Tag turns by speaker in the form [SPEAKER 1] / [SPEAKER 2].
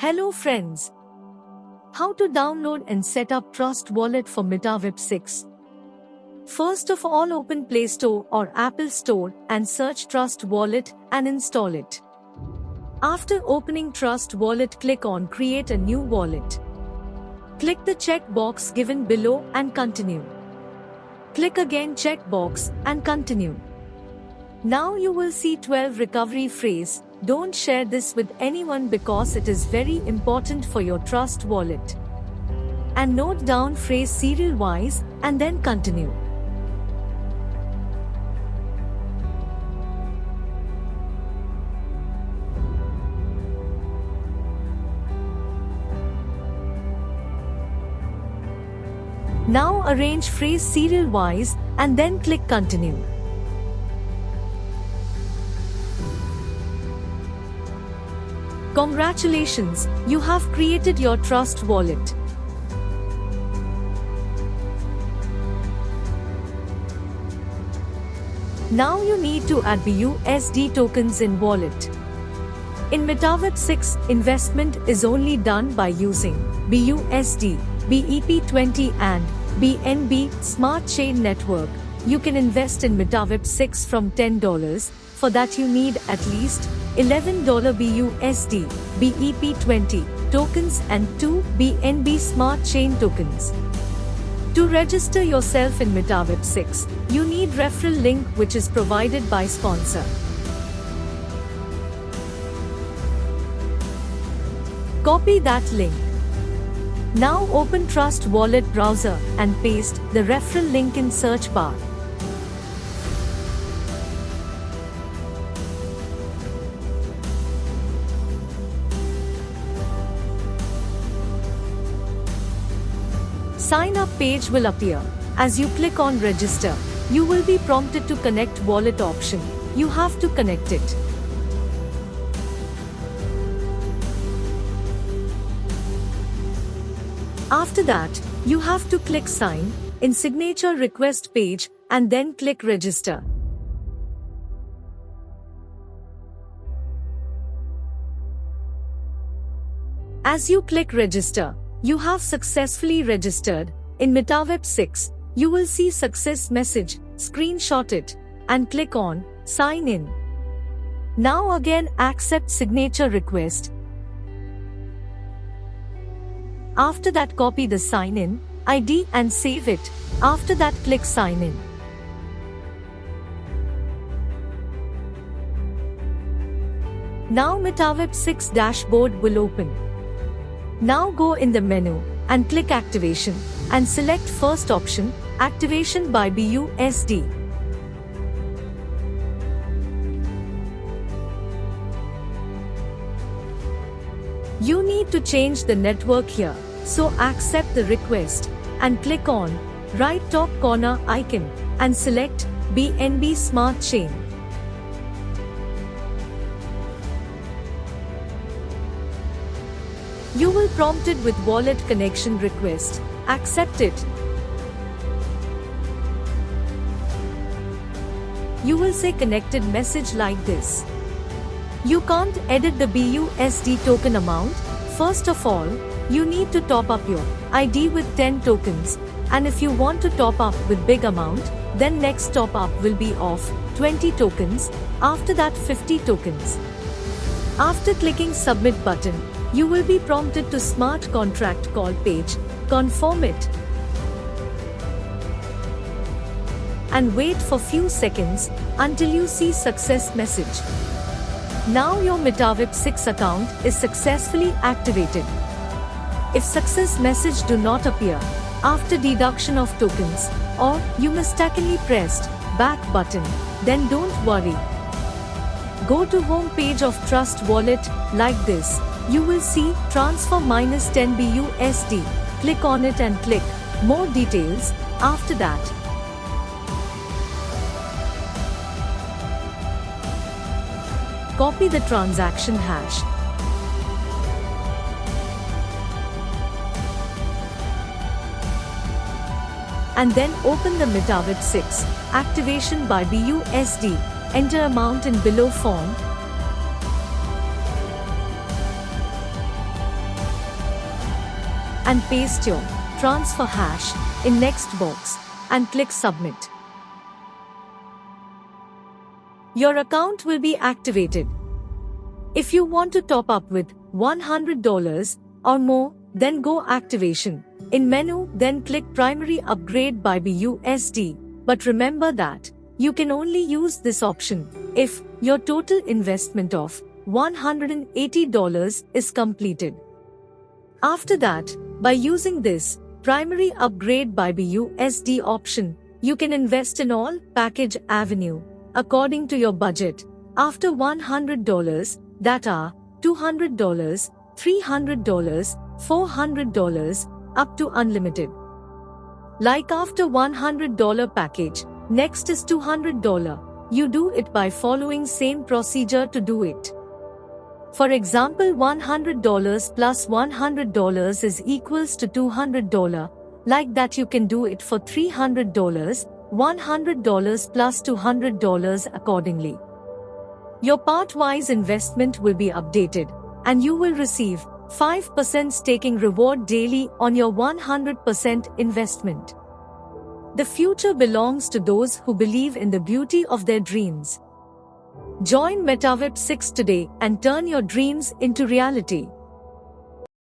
[SPEAKER 1] Hello friends! How to download and set up Trust Wallet for METAWEB6? First of all, open Play Store or Apple Store and search Trust Wallet and install it. After opening Trust Wallet, click on Create a new wallet. Click the checkbox given below and continue. Click again checkbox and continue. Now you will see 12 recovery phrase. Don't share this with anyone because it is very important for your Trust Wallet. And note down phrase serial wise and then continue. Now arrange phrase serial wise and then click continue. Congratulations, you have created your Trust Wallet. Now you need to add BUSD tokens in wallet. In METAWEB6, investment is only done by using BUSD, BEP20 and BNB Smart Chain Network. You can invest in METAWEB6 from $10. For that you need at least $11 BUSD, BEP20 tokens and 2 BNB Smart Chain tokens. To register yourself in METAWEB6, you need referral link which is provided by sponsor. Copy that link. Now open Trust Wallet browser and paste the referral link in search bar. Sign up page will appear. As you click on register, you will be prompted to connect wallet option. You have to connect it. After that, you have to click sign in signature request page and then click register. As you click register, you have successfully registered. In METAWEB6, you will see success message, screenshot it, and click on sign in. Now again accept signature request. After that copy the sign in ID and save it. After that click sign in. Now METAWEB6 dashboard will open. Now go in the menu and click activation and select first option, activation by BUSD. You need to change the network here, so accept the request and click on right top corner icon and select BNB Smart Chain. You will prompted with wallet connection request. Accept it. You will say connected message like this. You can't edit the BUSD token amount. First of all, you need to top up your ID with 10 tokens. And if you want to top up with big amount, then next top up will be of 20 tokens. After that 50 tokens. After clicking submit button, you will be prompted to smart contract call page. Confirm it. And wait for few seconds until you see success message. Now your METAWEB6 account is successfully activated. If success message do not appear after deduction of tokens or you mistakenly pressed back button, then don't worry. Go to home page of Trust Wallet like this. You will see transfer -10 BUSD. Click on it and click more details. After that, copy the transaction hash. And then open the METAWEB6 activation by BUSD. Enter amount in below form. and paste your transfer hash in next box and click submit. Your account will be activated. If you want to top up with $100 or more, then go activation. In menu, then click primary upgrade by BUSD. But remember that you can only use this option if your total investment of $180 is completed. After that, by using this primary upgrade by BUSD option, you can invest in all package avenue according to your budget. After $100, that are $200, $300, $400, up to unlimited. Like after $100 package, next is $200. You do it by following same procedure to do it. For example, $100 plus $100 is equals to $200. Like that you can do it for $300, $100 plus $200 accordingly. Your part-wise investment will be updated, and you will receive 5% staking reward daily on your 100% investment. The future belongs to those who believe in the beauty of their dreams. Join METAWEB6 today and turn your dreams into reality.